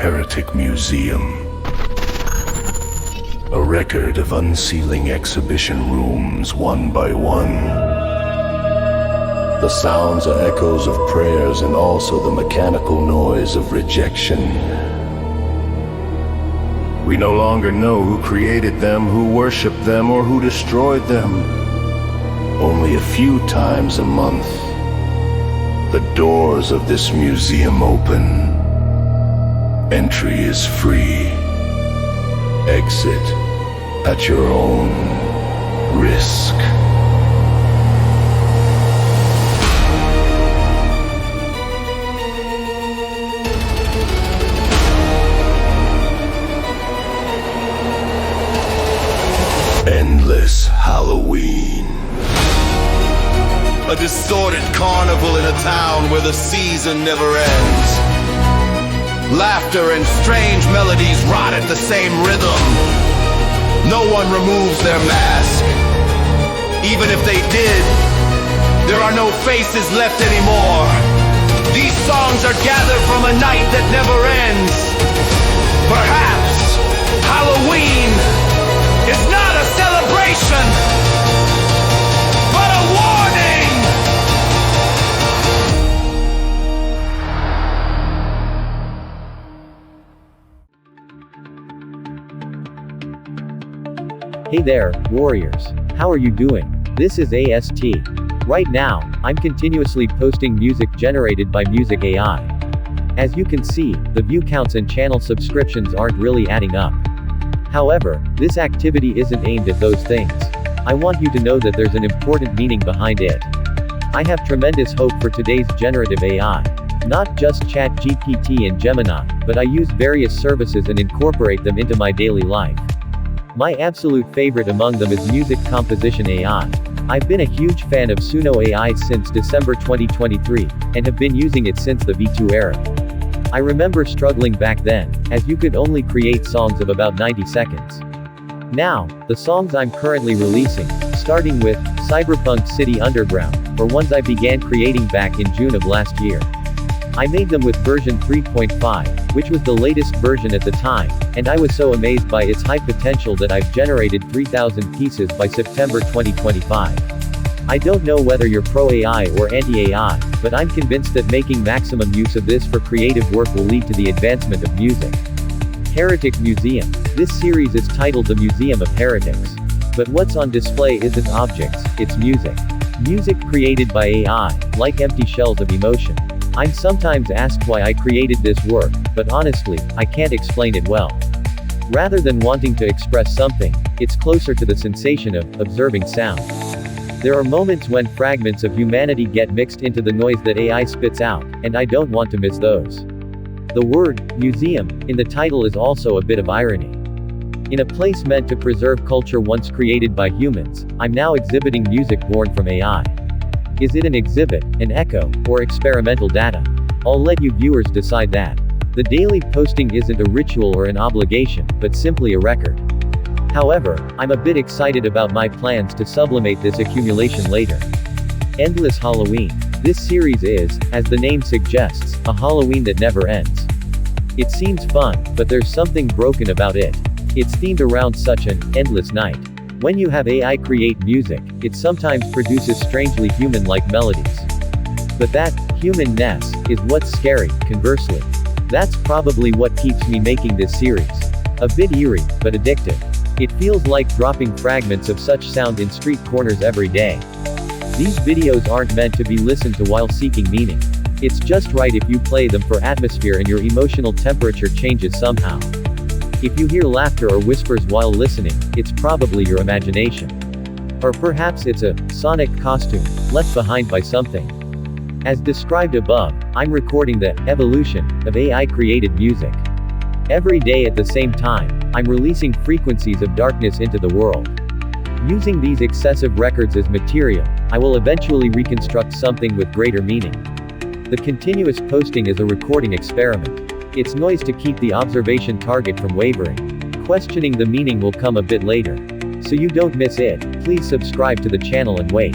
Heretic Museum. A record of unsealing exhibition rooms one by one. The sounds are echoes of prayers and also the mechanical noise of rejection. We no longer know who created them, who worshipped them, or who destroyed them. Only a few times a month, the doors of this museum open. Entry is free. Exit at your own risk. Endless Halloween. A distorted carnival in a town where the season never ends. Laughter and strange melodies rot at the same rhythm. No one removes their mask. Even if they did, there are no faces left anymore. These songs are gathered from a night that never ends. Perhaps Halloween is not a celebration, but a warning! Hey there, warriors. How are you doing? This is AST. Right now, I'm continuously posting music generated by Music AI. As you can see, the view counts and channel subscriptions aren't really adding up. However, this activity isn't aimed at those things. I want you to know that there's an important meaning behind it. I have tremendous hope for today's generative AI. Not just ChatGPT and Gemini, but I use various services and incorporate them into my daily life. My absolute favorite among them is Music Composition AI. I've been a huge fan of Suno AI since December 2023, and have been using it since the V2 era. I remember struggling back then, as you could only create songs of about 90 seconds. Now, the songs I'm currently releasing, starting with Cyberpunk City Underground, are ones I began creating back in June of last year. I made them with version 3.5, which was the latest version at the time, and I was so amazed by its high potential that I've generated 3,000 pieces by September 2025. I don't know whether you're pro-AI or anti-AI, but I'm convinced that making maximum use of this for creative work will lead to the advancement of music. Heretic Museum. This series is titled The Museum of Heretics. But what's on display isn't objects, it's music. Music created by AI, like empty shells of emotion. I'm sometimes asked why I created this work, but honestly, I can't explain it well. Rather than wanting to express something, it's closer to the sensation of observing sound. There are moments when fragments of humanity get mixed into the noise that AI spits out, and I don't want to miss those. The word, museum, in the title is also a bit of irony. In a place meant to preserve culture once created by humans, I'm now exhibiting music born from AI. Is it an exhibit, an echo, or experimental data? I'll let you viewers decide that. The daily posting isn't a ritual or an obligation, but simply a record. However, I'm a bit excited about my plans to sublimate this accumulation later. Endless Halloween. This series is, as the name suggests, a Halloween that never ends. It seems fun, but there's something broken about it. It's themed around such an endless night. When you have AI create music, it sometimes produces strangely human-like melodies. But that humanness is what's scary, conversely. That's probably what keeps me making this series. A bit eerie, but addictive. It feels like dropping fragments of such sound in street corners every day. These videos aren't meant to be listened to while seeking meaning. It's just right if you play them for atmosphere and your emotional temperature changes somehow. If you hear laughter or whispers while listening, it's probably your imagination. Or perhaps it's a sonic costume, left behind by something. As described above, I'm recording the evolution of AI-created music. Every day at the same time, I'm releasing frequencies of darkness into the world. Using these excessive records as material, I will eventually reconstruct something with greater meaning. The continuous posting is a recording experiment. It's noise to keep the observation target from wavering. Questioning the meaning will come a bit later. So you don't miss it, please subscribe to the channel and wait.